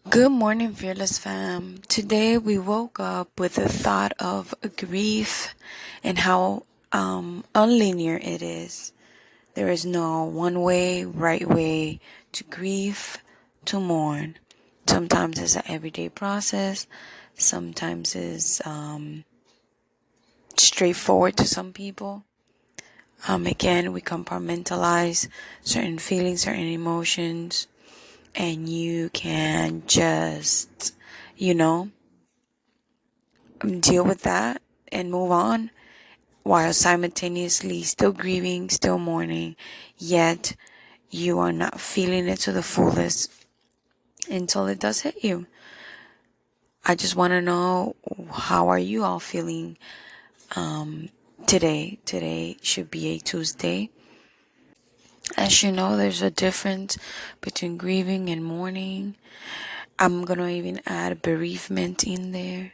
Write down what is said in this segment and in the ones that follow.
Good morning, Fearless Fam. Today we woke up with the thought of grief and how unlinear it is. There is no one way, right way to grieve, to mourn. Sometimes it's an everyday process. Sometimes it's straightforward to some people. Again, we compartmentalize certain feelings, certain emotions, and you can just, you know, deal with that and move on while simultaneously still grieving, still mourning, yet you are not feeling it to the fullest until it does hit you. I just want to know, how are you all feeling today? Today should be a Tuesday. As you know, there's a difference between grieving and mourning. I'm going to even add bereavement in there.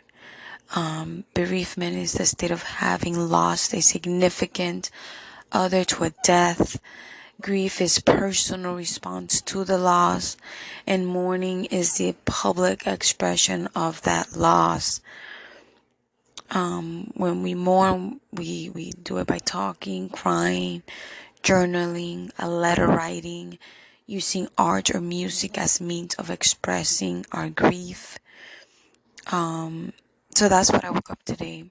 Bereavement is the state of having lost a significant other to a death. Grief is personal response to the loss, and mourning is the public expression of that loss. When we mourn, we do it by talking, crying, journaling, a letter writing, using art or music as means of expressing our grief. So that's what I woke up today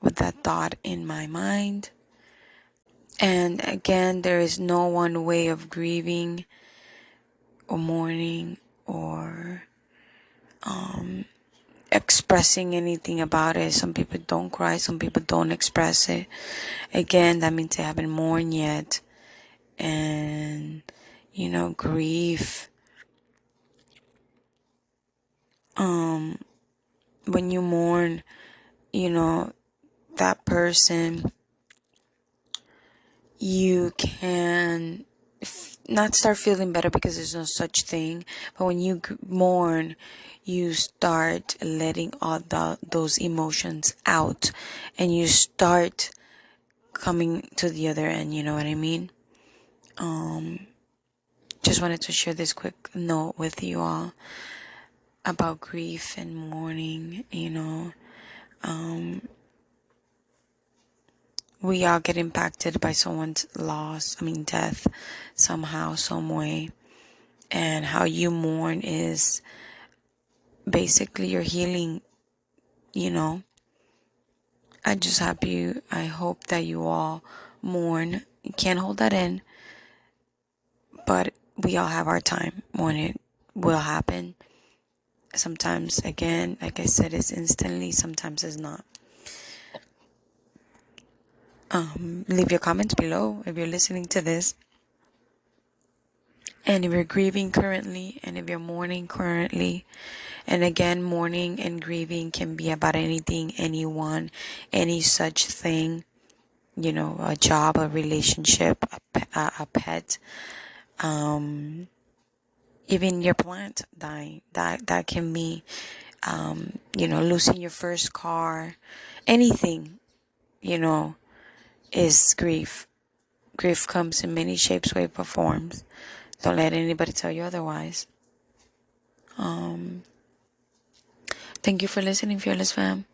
with that thought in my mind. And again, there is no one way of grieving or mourning or expressing anything about it. Some people don't cry, some people don't express it. Again, that means they haven't mourned yet. And, grief. When you mourn, that person, you can not start feeling better because there's no such thing, but when you mourn, you start letting all those emotions out, and you start coming to the other end. You know what I mean? Just wanted to share this quick note with you all about grief and mourning. We all get impacted by someone's death, somehow, some way. And how you mourn is basically your healing. I hope that you all mourn. You can't hold that in, but we all have our time when it will happen. Sometimes, again, like I said, it's instantly, sometimes it's not. Leave your comments below if you're listening to this. And if you're grieving currently, and if you're mourning currently. And again, mourning and grieving can be about anything, anyone, any such thing. A job, a relationship, a pet, even your plant dying. That can be, losing your first car. Anything, is grief. Grief comes in many shapes, ways, or forms. Don't let anybody tell you otherwise. Thank you for listening, Fearless Fam.